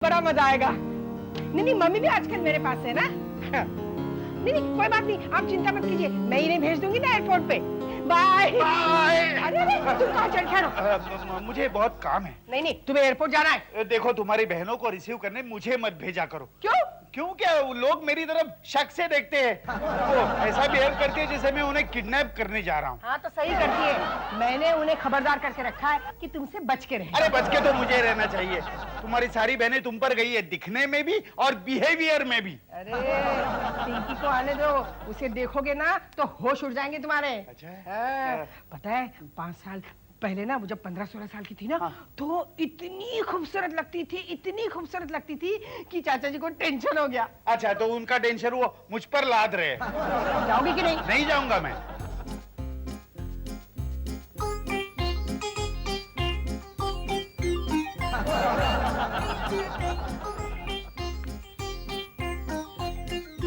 बड़ा मजा आएगा। नहीं नहीं, मम्मी भी आजकल मेरे पास है ना। नहीं नहीं, कोई बात नहीं, आप चिंता मत कीजिए, मैं इन्हें भेज दूंगी ना एयरपोर्ट पे। Bye bye. अरे अरे, तुम कहाँ चल खड़ो? मुझे बहुत काम है। नहीं नहीं, तुम्हें एयरपोर्ट जाना है। देखो, तुम्हारी बहनों को रिसीव करने मुझे मत भेजा करो। क्यों? क्यों क्या? वो लोग मेरी तरफ शक से देखते हैं। वो ऐसा बिहेव करती है जैसे मैं उन्हें किडनैप करने जा रहा हूँ। हाँ तो सही करती है, मैंने उन्हें खबरदार करके रखा है कि तुमसे बच के रहे। अरे बच के तो मुझे रहना चाहिए। तुम्हारी सारी बहनें तुम पर गई है, दिखने में भी और बिहेवियर में भी। अरे पिंकी को आने दो, उसे देखोगे ना तो होश उड़ जाएंगे तुम्हारे। अच्छा? पता है 5 साल पहले ना, वो जब 15-16 साल की थी ना, तो इतनी खूबसूरत लगती थी, इतनी खूबसूरत लगती थी कि चाचा जी को टेंशन हो गया। अच्छा, तो उनका टेंशन वो मुझ पर लाद रहे। जाओगी कि नहीं? नहीं जाऊंगा मैं।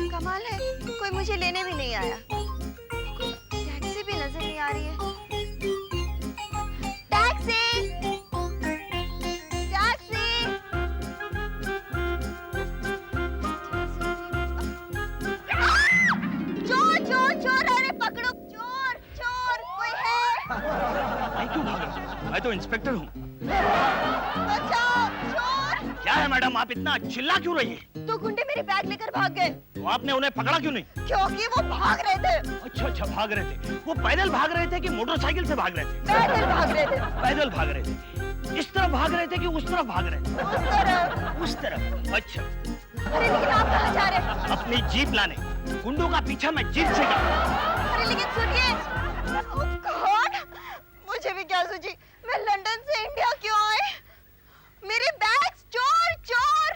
कमाल है, कोई मुझे लेने भी नहीं आया। टैक्सी भी नजर नहीं आ रही है। Taxi, taxi. चोर चोर चोर, अरे पकड़ो, चोर चोर, कोई है? मैं क्यों भाग रहा हूँ? मैं तो इंस्पेक्टर हूँ। बचाओ, चोर। क्या है मैडम, आप इतना चिल्ला क्यों रही हैं? तो गुंडे मेरी बैग लेकर भाग गए। तो आपने उन्हें पकड़ा क्यों नहीं? क्योंकि वो भाग रहे थे। अच्छा अच्छा, भाग रहे थे। वो पैदल भाग रहे थे कि मोटरसाइकिल से भाग रहे थे? पैदल भाग रहे थे। पैदल भाग रहे थे। इस तरफ भाग रहे थे कि उस तरफ भाग रहे थे? उस तरफ। उस तरफ। अच्छा। अरे लेकिन आप कहाँ जा रहे हैं? अपनी जीप लाने। गुंडों का पीछा मैं जीप से कर। अरे लेकिन सुनिए। ओह गॉड, मुझे भी क्या सूझी, मैं लंदन से इंडिया क्यों आए? मेरे बैग्स, चोर चोर।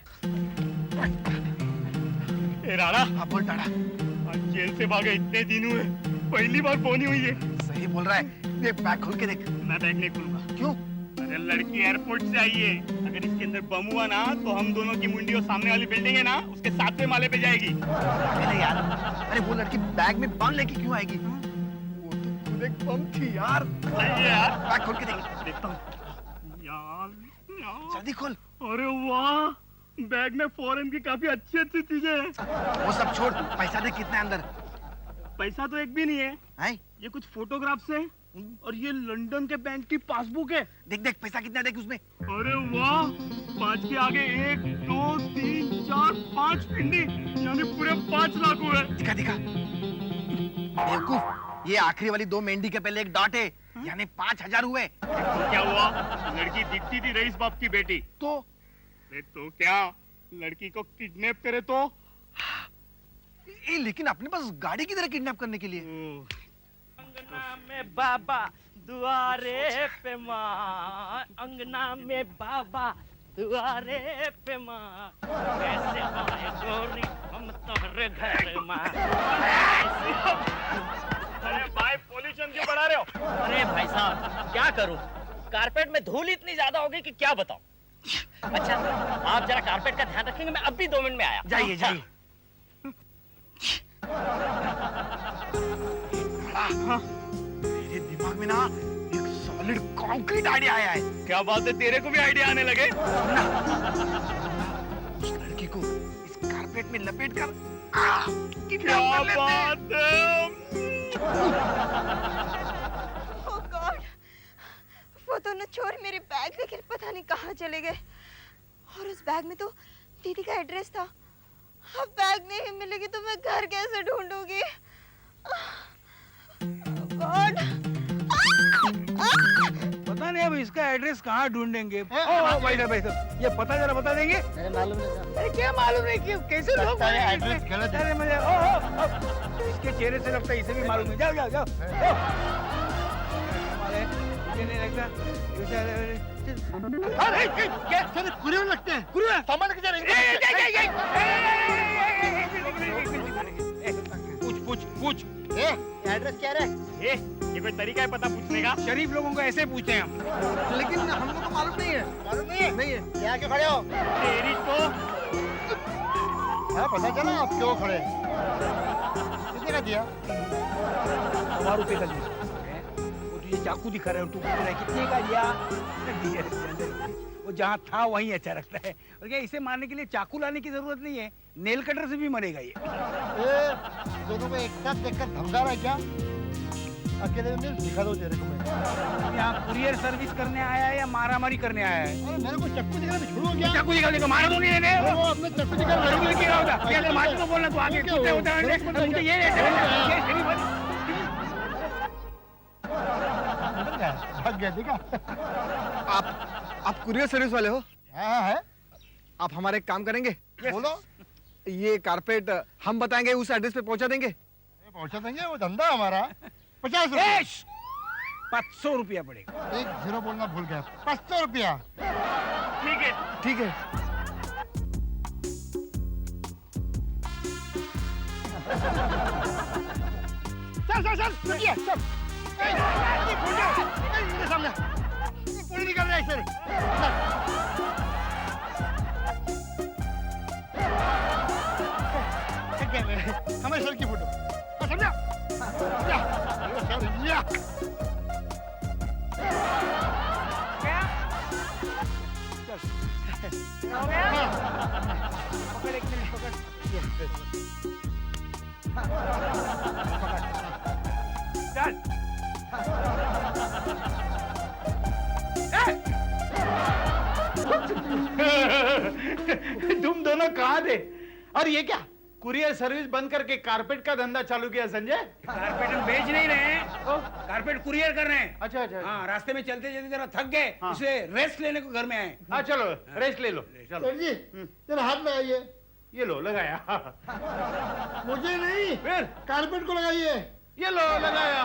ए राणा, हाँ बोल टाड़ा। आज जेल से भागे इतने दिन हुए, पहली बार बोनी हुई है। सही बोल रहा है। देख, बैग खोल के देख। मैं बैग नहीं खोलूंगा। क्यों? अरे लड़की एयरपोर्ट से आई है, अगर इसके अंदर बम हुआ ना तो हम दोनों की मुंडी और सामने वाली बिल्डिंग है ना, उसके 7वें माले पे जाएगी। नहीं यार, अरे वो लड़की बैग में बम लेके क्यों आएगी? वो तो खुद एक बम थी यार। सही है यार। बैग खोल के देख। देखता हूँ यार, जल्दी खोल। अरे वाह, बैग में फॉरेन की काफी अच्छी अच्छी चीजें हैं। वो सब छोड़, पैसा दे, कितना अंदर? पैसा तो एक भी नहीं है। हैं? ये कुछ फोटोग्राफ्स हैं और ये लंदन के बैंक की पासबुक है। देख देख, पैसा कितना देख उसमें। अरे वाह, 5 के आगे 1 2 3 4 5 पिंडी, यानी पूरे 5 लाख हुए। दिखा दिखा। बेवकूफ, ये आखिरी वाली 2 मेंढी के पहले एक डॉट है, यानी 5000 हुए। तो क्या हुआ? लड़की दिखती थी रईस बाप की बेटी। तो तो क्या लड़की को किडनैप करे तो? लेकिन अपने पास गाड़ी किधर किडनैप करने के लिए? अंगना में बाबा, दुआरे पे माँ। अंगना में बाबा, दुआरे पे माँ। कैसे आए गोरी हम तोहरे घर माँ। अरे भाई, पोल्यूशन क्यों बढ़ा रहे हो? अरे भाई साहब, क्या करूं? कारपेट में धूल इतनी ज्यादा हो गई कि क्या बताऊं। अच्छा, आप जरा कारपेट का ध्यान रखेंगे, मैं अभी 2 मिनट में आया। जाइए जाइए। मेरे दिमाग में ना एक सॉलिड कंक्रीट आइडिया आया है। क्या बात है, तेरे को भी आइडिया आने लगे? उस लड़की को इस कारपेट में लपेट कर क्या बात है। ओह गॉड, वो दोनों चोर मेरे बैग लेकर पता नहीं कहाँ चले गए। और उस बैग में तो दीदी का एड्रेस था। अब बैग नहीं मिलेगी तो मैं घर कैसे ढूंढूंगी? गॉड, पता नहीं अब इसका एड्रेस कहाँ ढूंढेंगे। भाई साहब, ये पता जरा बता देंगे? मालूम नहीं। अरे क्या मालूम नहीं, क्यों कैसे लोग एड्रेस गलत है? मुझे इसके चेहरे से लगता है इसे भी मालूम है। जाओ जाओ जाओ। नहीं लगता। क्या कुरियर लगते हैं? कुरियर सामान के पूछ पूछ पूछ। एड्रेस क्या है? ये कोई तरीका है पता पूछने का? शरीफ लोगों को ऐसे पूछते हैं हम। लेकिन हमको तो मालूम नहीं है। मालूम नहीं है? नहीं है। यहाँ क्यों खड़े हो? तेरी तो हाँ पता चला आप क्यों खड़े? कितने का दिया? 1,000 रुपए का दिया। वो तुझे चाकू दिखा रहे हो, तू पूछ रहा है कितने का दिया? वो जहाँ था वहीं अच्छा रखता है। और क्या इसे मारने के लिए चाकू लाने की जरूरत नहीं है, नेल कटर से भी मरेगा ये। दोनों को एक साथ देखकर धमका रहा है क्या? अकेले में दिखा दो तेरे को मैं। यहाँ कुरियर सर्विस करने आया है या मारामारी करने आया है? अरे मेरे को चक्कू दिखा मैं छोड़ू क्या? चाकू निकालने को मारा तो नहीं है वो अपने चक्कू दिखा जरूर लेके आओ ना। ये अगर मार तो बोलना तो आगे कुत्ते होते हैं मुझे ये भाग गया देखा? आप कुरियर सर्विस वाले हो? हाँ है। आप हमारे एक काम करेंगे? बोलो। ये कारपेट हम बताएंगे उस एड्रेस पे पहुंचा देंगे? पहुंचा देंगे, वो धंधा हमारा। 50 रुपया। 500 रुपया पड़ेगा। 1 0 बोलना भूल गया। 500 रुपया। ठीक है। ठीक है। चल चल चल रुकिए चल। मेरे सामने पूरी निकल रहा है इसे। हमारे सर की फोटो समझा? या पकड़ एक मिनट पकड़। चल। तुम दोनों कहाँ थे? और ये क्या कुरियर सर्विस बंद करके कारपेट का धंधा चालू किया संजय? कारपेट हम बेच नहीं रहे हैं, कारपेट कुरियर कर रहे हैं। अच्छा अच्छा। हाँ, रास्ते में चलते चलते जरा थक गए, इसलिए रेस्ट लेने को घर में आए। हाँ चलो रेस्ट ले लो। चलो सर जी जरा हाथ लगाइए। ये लो लगाया। मुझे नहीं, फिर कारपेट को लगाइए। ये लो लगाया।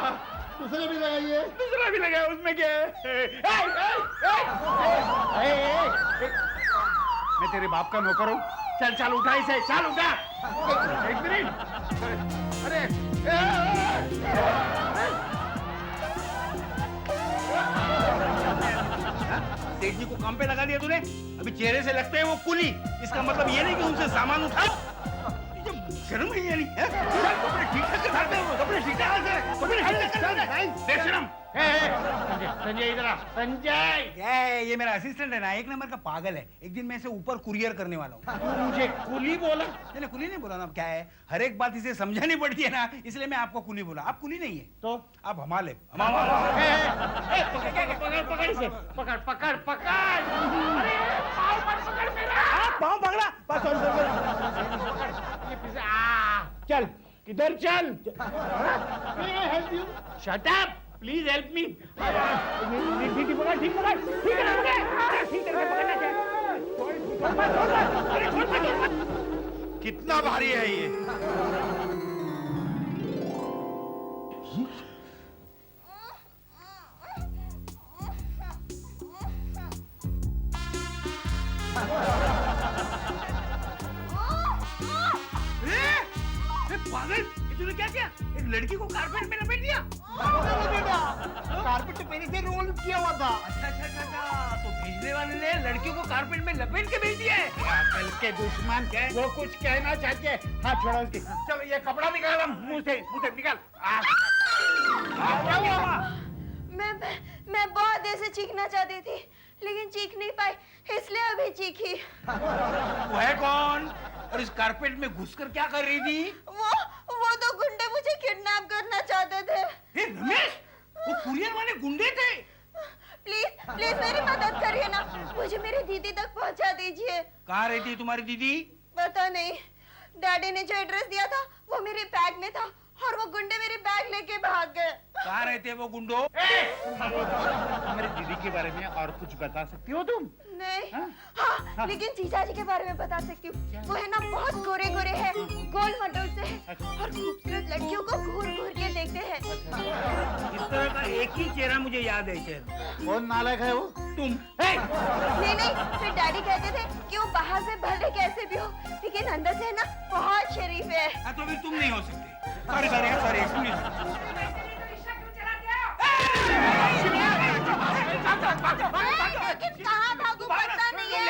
दूसरे भी लगाइए। दूसरा भी लगाया, उसमें क्या है? मैं तेरे बाप का नौकर हूँ। चल चल उठा इसे, चल उठा। एक मिनट। अरे सेठ जी को काम पे लगा दिया तूने? अभी चेहरे से लगते हैं वो कुली। इसका मतलब ये नहीं कि उनसे सामान उठा। शर्म है ये नहीं है? कपड़े ठीक ठाक कर दे, कपड़े ठीक ठाक कर, कपड़े ठीक ठाक कर। बेशरम। संजय इधर आ। संजय ये मेरा असिस्टेंट है ना, एक नंबर का पागल है। एक दिन मैं इसे ऊपर कुरियर करने वाला हूँ। तू मुझे कुली बोला? नहीं कुली नहीं बोला ना, अब क्या है, हर एक बात इसे समझानी पड़ती है ना, इसलिए मैं आपको कुली बोला। आप कुली नहीं है तो आप हमारे पकड़ इसे, पकड़ पकड़ पकड़। अरे पाँव मत पकड़ मेरा। पाँव पकड़ा। चल किधर चल? Shut up please help me. ठीक पकड़, ठीक पकड़, ठीक है ना पकड़, ठीक है पकड़ना चाहिए। कितना भारी है ये? पागल, तूने क्या किया? एक लड़की को कारपेट में लपेट दिया। कारपेट पहले से रोल किया हुआ था। अच्छा, तो भेजने वाले ने लड़कियों को कारपेट में लपेट के भेज दिया है। कल के दुश्मन वो कुछ कहना चाहते हैं। हाथ छोड़ो उसकी। चलो ये कपड़ा निकाल, मुंह से निकाल। मैं बहुत देर से चीखना चाहती थी, लेकिन चीख नहीं पाई, इसलिए अभी चीखी। वो है कौन? और इस कारपेट में घुसकर क्या कर रही थी? वो तो गुंडे मुझे किडनैप करना चाहते थे। रमेश, वो कुरियर वाले गुंडे थे। प्लीज प्लीज मेरी मदद करिए ना, मुझे मेरी दीदी तक पहुंचा दीजिए। कहाँ रहती है तुम्हारी दीदी? पता नहीं, डैडी ने जो एड्रेस दिया था वो मेरे बैग में था और वो गुंडे मेरे बैग लेके भाग गए। कहाँ रहते हैं वो गुंडो? हमारी दीदी के बारे में और कुछ बता सकती हो तुम? नहीं। हाँ, लेकिन जीजा जी के बारे में बता सकती हूँ। वो है ना बहुत गोरे गोरे हैं, गोल मटोल से हैं और खूबसूरत लड़कियों को घूर घूर के देखते हैं। इस तरह का एक ही चेहरा मुझे याद है सर। कौन नालायक है वो? तुम। नहीं, फिर डैडी कहते थे कि वो बाहर से भले कैसे भी हो, लेकिन अंदर से है ना बहुत शरीफ है। हाँ, तो फिर तुम नहीं हो सकते। Sorry excuse. लेकिन कहाँ भागूं पता नहीं है।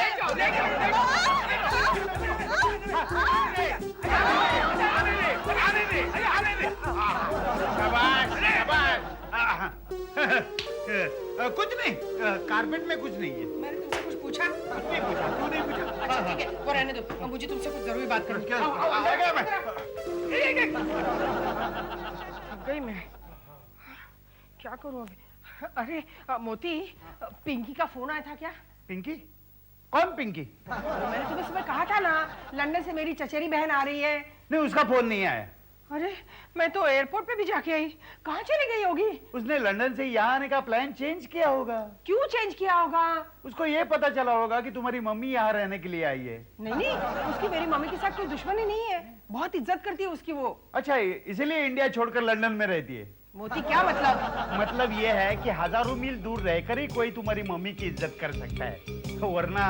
कुछ नहीं, कारपेट में कुछ नहीं है। मैंने तुमसे कुछ पूछा? नहीं पूछा, तू नहीं पूछा। अच्छा ठीक है, वो रहने दो, मुझे तुमसे कुछ जरूरी बात करनी है। आओ, आओ, आ गया मैं। थक गई मैं, क्या करूं अभी? अरे मोती, पिंकी का फोन आया था क्या? पिंकी? कौन पिंकी? मैंने तुम्हें सुबह कहा था ना, लंदन से मेरी चचेरी बहन आ रही है। नहीं, उसका फोन नहीं आया। अरे मैं तो एयरपोर्ट पे भी जाके आई, कहाँ चली गई होगी? उसने लंदन से यहाँ आने का प्लान चेंज किया होगा। क्यों चेंज किया होगा? उसको ये पता चला होगा कि तुम्हारी मम्मी यहाँ रहने के लिए आई है। नहीं नहीं, उसकी मेरी मम्मी के साथ कोई दुश्मनी नहीं है, बहुत इज्जत करती है उसकी वो। अच्छा, इसीलिए इंडिया छोड़कर लंदन में रहती है। मोती क्या मतलब? मतलब ये है कि हजारों मील दूर रहकर ही कोई तुम्हारी मम्मी की इज्जत कर सकता है, तो वरना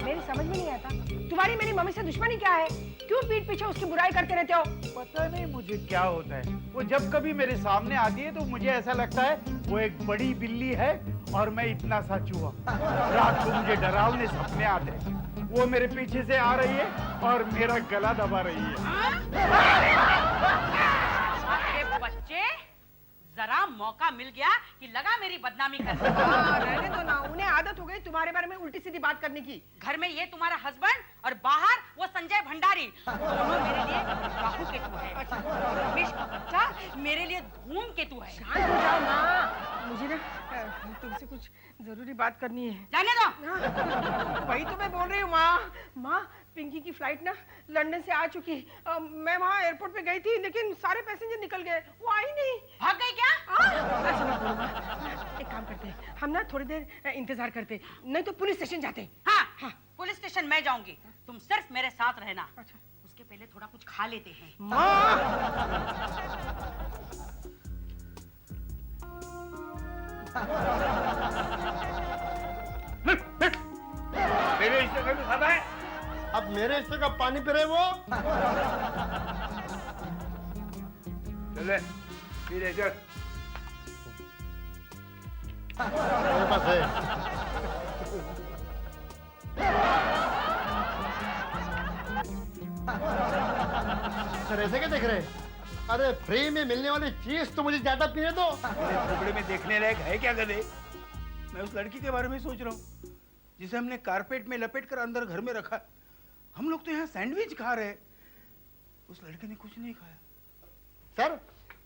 मेरी समझ में नहीं आता, तुम्हारी मेरी मम्मी से दुश्मनी क्या है? क्यों पीठ पीछे उसकी बुराई करते रहते हो? पता नहीं मुझे क्या होता है। वो जब कभी मेरे सामने आती है तो मुझे ऐसा लगता है वो एक बड़ी बिल्ली है और मैं इतना सा चूहा। रात को मुझे डरावने सपने आते हैं, वो मेरे पीछे से आ रही है और मेरा गला दबा रही है। अरे बच्चे, जरा मौका मिल गया कि लगा मेरी बदनामी कर। रहने दो ना, उन्हें आदत हो गई तुम्हारे बारे में उल्टी सीधी बात करने की। घर में ये तुम्हारा हस्बैंड और बाहर वो संजय भंडारी, दोनों मेरे लिए राहु केतु है। रमेश का बच्चा मेरे लिए धूम केतु है। शांत हो जाओ माँ, मुझे ना तुमसे कुछ जरूरी बात करनी है। जाने दो। वही तो मैं बोल रही हूँ माँ। माँ, पिंकी की फ्लाइट ना लंदन से आ चुकी। मैं वहाँ एयरपोर्ट पे गई थी, लेकिन सारे पैसेंजर निकल गए, वो आई नहीं। भाग गई क्या? ऐसा मत बोलो माँ। एक काम करते हैं, हम ना थोड़ी देर इंतजार करते, नहीं तो पुलिस स्टेशन जाते। हाँ, हाँ। पुलिस स्टेशन मैं जाऊंगी, तुम सिर्फ मेरे साथ रहना। उसके पहले थोड़ा कुछ खा लेते हैं। माँ, मेरे हिस्से का भी खाता है। अब मेरे हिस्से का पानी पी रहे वो। चले, पी ले चल। मेरे पास है। सर ऐसे क्या देख रहे? अरे फ्री में मिलने वाली चीज तो मुझे ज्यादा पीने दो। मेरे टुकड़े में देखने लायक है क्या गधे? मैं उस लड़की के बारे में सोच रहा हूँ जिसे हमने कारपेट में लपेट कर अंदर घर में रखा। हम लोग तो यहाँ सैंडविच खा रहे हैं, उस लड़के ने कुछ नहीं खाया। सर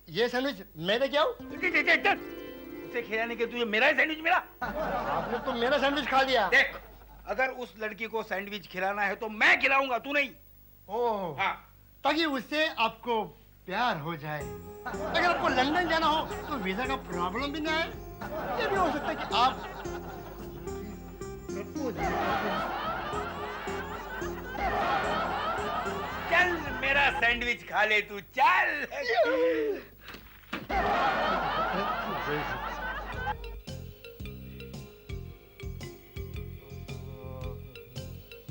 ये सैंडविच मैं लेके आऊं? उसे खिलाने के तुझे मेरा ही सैंडविच मिला। आपने तो मेरा सैंडविच खा लिया। देख, अगर उस लड़की को सैंडविच खिलाना है तो मैं खिलाऊंगा, तू नहीं। ओह, हाँ, ताकि उससे आपको प्यार हो जाए। अगर आपको लंदन जाना हो तो वीजा का प्रॉब्लम भी ना है। ये भी हो सकता है कि आप चल मेरा सैंडविच खा ले तू, चल।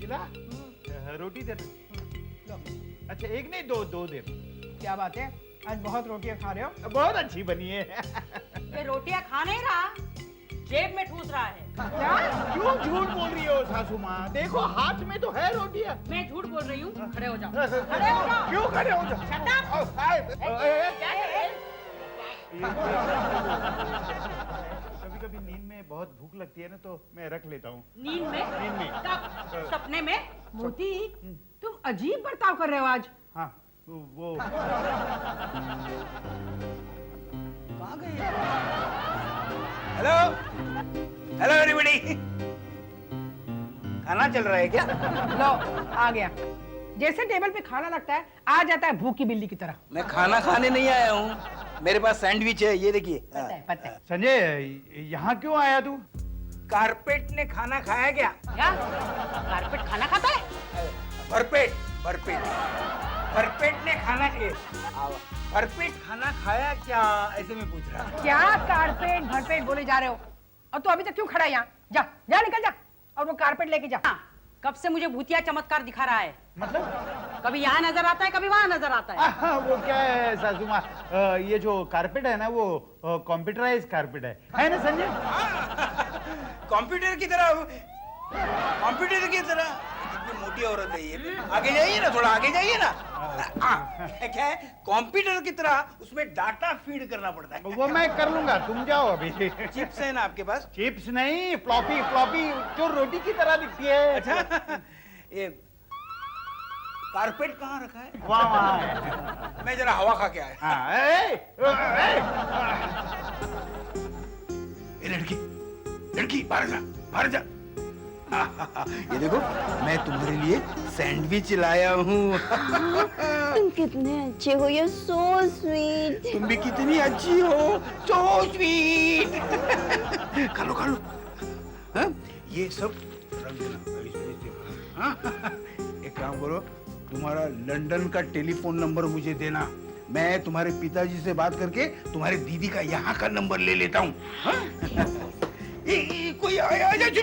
खिला? रोटी दे दो। अच्छा, एक नहीं, दो दे दो। क्या बात है, आज बहुत रोटियां खा रहे हो। बहुत अच्छी बनी है। ये रोटियां खा नहीं रहा, जेब में ठूस रहा है। क्या? क्यों झूठ बोल रही हो सासू माँ? देखो हाथ में तो है रोटियां। मैं झूठ बोल रही हूँ, खड़े हो जाओ। खड़े हो जाओ। क्यों खड़े हो जाओ? कभी-कभी नींद में बहुत भूख लगती है ना, तो मैं रख लेता हूँ। नींद में? नींद में। कब? सपने में? मोती, तुम अजीब बर्ताव कर रहे हो आज। हाँ, वो कहाँ गए? Hello, hello everybody. खाना चल रहा है क्या? लो, आ गया। जैसे टेबल पे खाना लगता है, आ जाता है भूखी बिल्ली की तरह। मैं खाना खाने नहीं आया हूँ, मेरे पास सैंडविच है, ये देखिए। पता है। संजय, यहाँ क्यों आया तू? कारपेट ने खाना खाया क्या? क्या? कारपेट खाना खाता है? भरपेट, भरपेट, भरपेट ने खाना भरपेट खाना खाया क्या, ऐसे में पूछ रहा। क्या कारपेट भरपेट बोले जा रहे हो? और तू अभी तक क्यों खड़ा है यहाँ? जा, जा निकल जा, और वो कारपेट लेके जा। हाँ, कब से मुझे भूतिया चमत्कार दिखा रहा है। मतलब? कभी यहाँ नजर आता है, कभी वहाँ नजर आता है। वो क्या है सासू माँ, ये जो कारपेट है ना, वो कंप्यूटराइज कारपेट है ना संजय? कंप्यूटर की तरह, कंप्यूटर की तरह। कितनी छोटी औरत है ये। आगे जाइए ना, थोड़ा आगे जाइए ना। क्या है, कंप्यूटर की तरह उसमें डाटा फीड करना पड़ता है। वो मैं कर लूंगा, तुम जाओ अभी। चिप्स है ना आपके पास? चिप्स नहीं, फ्लॉपी फ्लॉपी जो रोटी की तरह दिखती है। अच्छा, ये कारपेट कहाँ रखा है? वाह वाह। मैं जरा हवा खा के आया। हाँ, ए लड़की, लड़की बाहर जा, बाहर जा। ये देखो, मैं तुम्हारे लिए सैंडविच लाया हूँ। तुम कितने अच्छे हो, यू सो स्वीट। तुम भी कितनी अच्छी हो, सो स्वीट। खा लो खा लो। हाँ? ये सब रख देना। हाँ? एक काम करो, तुम्हारा लंदन का टेलीफोन नंबर मुझे देना। मैं तुम्हारे पिताजी से बात करके तुम्हारे दीदी का यहाँ का नंबर ले लेता हूँ। कोई आया, लड़की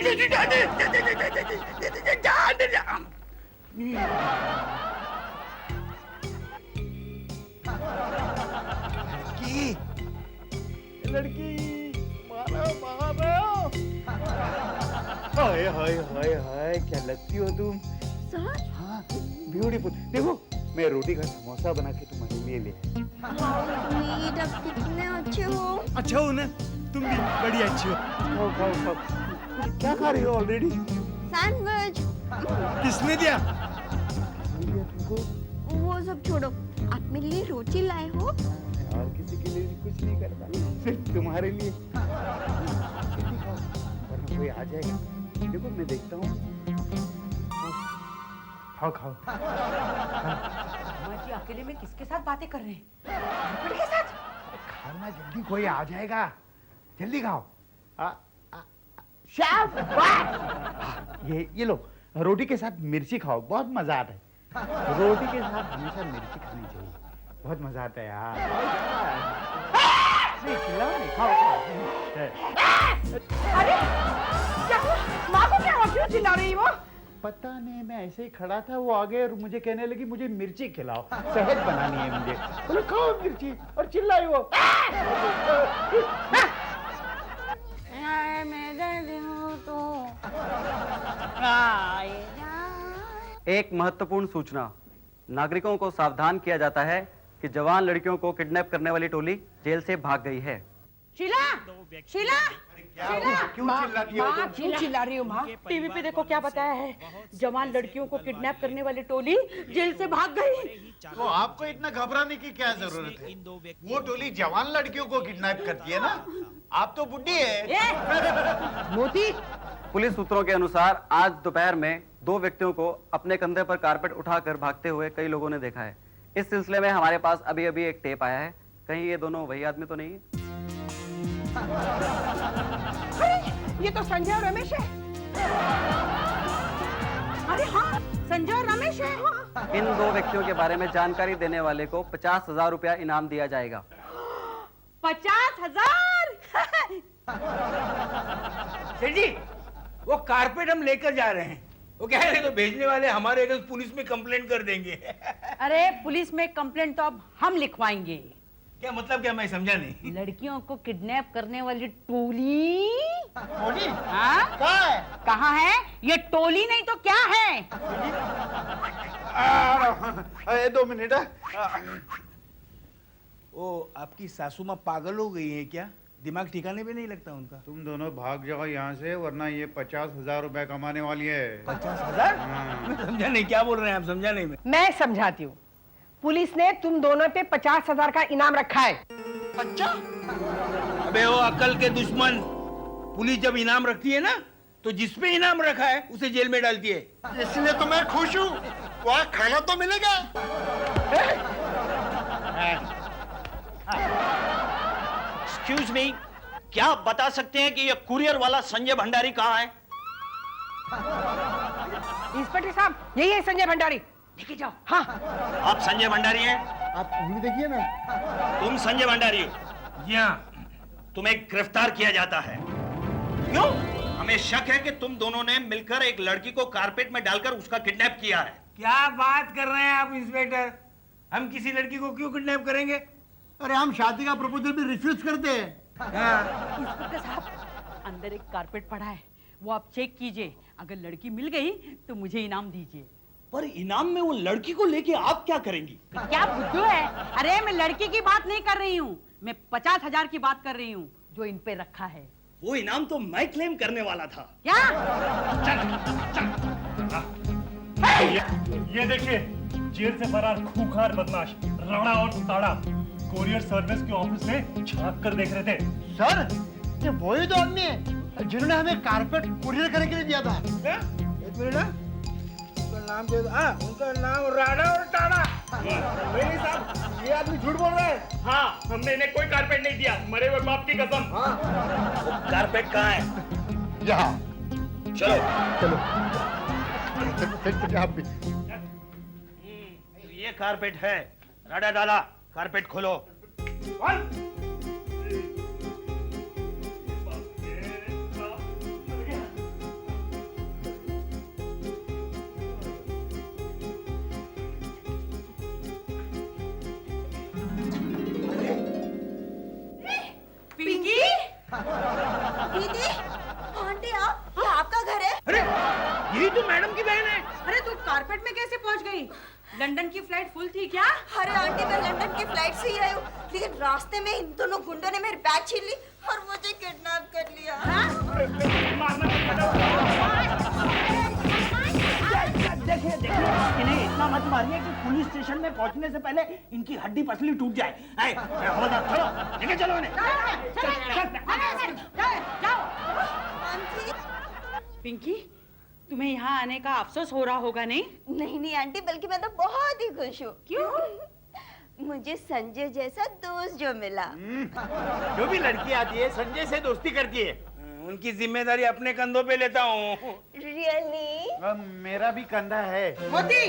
मारो मारो। हाय हाय हाय हाय, क्या लगती हो तुम। सच? हाँ, ब्यूटीफुल। देखो, मैं रोटी का समोसा बना के तुम्हारे लिए ले। स्वीट, आप कितने अच्छे हो। अच्छा हो ना, तुम भी बड़ी अच्छी हो। खाओ खाओ खाओ। तुम क्या खा रही हो ऑलरेडी? सैंडविच। किसने दिया? वो सब छोड़ो, आप मेरे लिए रोटी लाए हो? और किसी के लिए कुछ नहीं करता, सिर्फ तुम्हारे लिए। जल्दी खाओ, वरना कोई आ जाएगा। देखो, मैं देखता हूँ। खाओ खाओ। अम्मा जी अकेले में किसके साथ बातें कर रहे हैं? कारपेट के साथ? खाना जल्दी, कोई आ जाएगा। जल्दी खाओ। शेफ, ये लो, रोटी के साथ मिर्ची खाओ, बहुत मजा आता है। रोटी के साथ हमेशा मिर्ची खानी चाहिए, बहुत मजा आता है यार। नहीं, खिलाओ नहीं, खाओ खाओ। अरे क्या हुआ? माँ को क्या हुआ? क्यों चिल्ला रही वो? पता नहीं, मैं ऐसे ही खड़ा था, वो आ गए और मुझे कहने लगी मुझे मिर्ची खिलाओ, सेहत बनानी है मुझे। बोले खाओ मिर्ची, और चिल्लाई वो। एक महत्वपूर्ण सूचना, नागरिकों को सावधान किया जाता है कि जवान लड़कियों को किडनैप करने वाली टोली जेल से भाग गई है। शीला, शीला, माँ क्यों चिल्ला रही हो माँ? टीवी पे देखो क्या बताया है, जवान लड़कियों को किडनैप करने वाली टोली जेल से भाग गई। तो आपको इतना घबराने की क्या जरूरत है? वो टोली जवान लड़कियों को किडनैप करती है ना। आप तो बुड्ढी है। मोती, पुलिस सूत्रों के अनुसार आज दोपहर में 2 व्यक्तियों को अपने कंधे पर कारपेट उठाकर भागते हुए कई लोगों ने देखा है। इस सिलसिले में हमारे पास अभी अभी एक टेप आया है। कहीं ये दोनों वही आदमी तो नहीं है? अरे ये तो संजय और रमेश है। अरे हाँ, संजय और रमेश है। इन 2 व्यक्तियों के बारे में जानकारी देने वाले को 50,000 रुपया इनाम दिया जाएगा। 50,000? सेठ जी, वो कारपेट हम लेकर जा रहे हैं। वो कह रहे तो भेजने वाले हमारे अगेंस्ट पुलिस में कंप्लेंट कर देंगे। अरे पुलिस में कंप्लेंट तो अब हम लिखवाएंगे। क्या मतलब, क्या मैं समझा नहीं। लड़कियों को किडनैप करने वाली टोली टोली हाँ? कहाँ है? कहाँ है? ये टोली नहीं तो क्या है? अरे 2 मिनट। वो आपकी सासू माँ पागल हो गई है क्या? दिमाग ठिकाने पे नहीं लगता उनका? तुम दोनों भाग जाओ यहाँ से, वरना ये 50,000 रुपए कमाने वाली है। 50,000? हाँ। मैं समझा नहीं, क्या बोल रहे हैं आप? समझा नहीं मैं समझाती हूँ। पुलिस ने तुम दोनों पे 50,000 का इनाम रखा है। अच्छा, अबे वो अकल के दुश्मन, पुलिस जब इनाम रखती है ना, तो जिसपे इनाम रखा है उसे जेल में डालती है। इसलिए तो मैं खुश हूँ, वहाँ खाना तो मिलेगा। एक्सक्यूज मी, क्या आप बता सकते हैं कि ये कुरियर वाला संजय भंडारी कहाँ है? इंस्पेक्टर साहब, यही है संजय भंडारी। लेके जाओ। हाँ, आप संजय भंडारी हैं? आप उंगली देखिए ना। तुम संजय भंडारी हो? जी हाँ। तुम्हें गिरफ्तार किया जाता है। क्यों? हमें शक है कि तुम दोनों ने मिलकर एक लड़की को कारपेट में डालकर उसका किडनैप किया है। क्या बात कर रहे हैं आप इंस्पेक्टर? हम किसी लड़की को क्यों किडनैप करेंगे? अरे हम शादी का प्रपोजल भी रिफ्यूज करते हैं। इंस्पेक्टर साहब, अंदर एक कारपेट पड़ा है, वो आप चेक कीजिए। अगर लड़की मिल गई तो मुझे इनाम दीजिए। पर इनाम में वो लड़की को लेके आप क्या करेंगी? क्या बुद्धू है? अरे मैं लड़की की बात नहीं कर रही हूँ, मैं 50,000 की बात कर रही हूँ जो इन पे रखा है। वो इनाम तो मैं क्लेम करने वाला था। क्या? ये देखिए, जेल से फरार खूंखार बदमाश राणा और ताड़ा कोरियर सर्विस के ऑफिस में झांक कर देख रहे थे। सर, ये वही दो आदमी है जिन्होंने हमें कारपेट कुरियर करने के लिए दिया था। एक मिनट ना, उनका नाम दे दो। हाँ, उनका नाम राणा और टाणा। मेरे साहब, ये आदमी झूठ बोल रहा है। हाँ, हमने इन्हें कोई कारपेट नहीं दिया, मरे हुए बाप की कसम। वो कारपेट कहाँ है? यहाँ। चलो चलो आप भी। ये कारपेट है। राडा डाला, कारपेट खोलो। पिंकी? दीदी, आंटी आप, ये आपका घर है? अरे यही तो मैडम की बहन है। अरे तू कारपेट में कैसे पहुंच गई? लंदन की फ्लाइट फुल थी क्या? अरे आंटी, मैं लंदन की फ्लाइट से ही आई हूँ, लेकिन रास्ते में इन दोनों गुंडों ने मेरी बैग छीन ली और मुझे किडनैप कर लिया। देखिए इन्हें इतना मत मारिए कि पुलिस स्टेशन में पहुंचने से पहले इनकी हड्डी पसली टूट जाए। चलो लेके चलो इन्हें। आंटी, पिंकी, तुम्हें यहाँ आने का अफसोस हो रहा होगा नहीं? नहीं आंटी, बल्कि मैं तो बहुत ही खुश हूँ। क्यों? मुझे संजय जैसा दोस्त जो मिला। जो भी लड़की आती है संजय से दोस्ती करती है। उनकी जिम्मेदारी अपने कंधों पे लेता हूँ। रियली? मेरा भी कंधा है। मोती,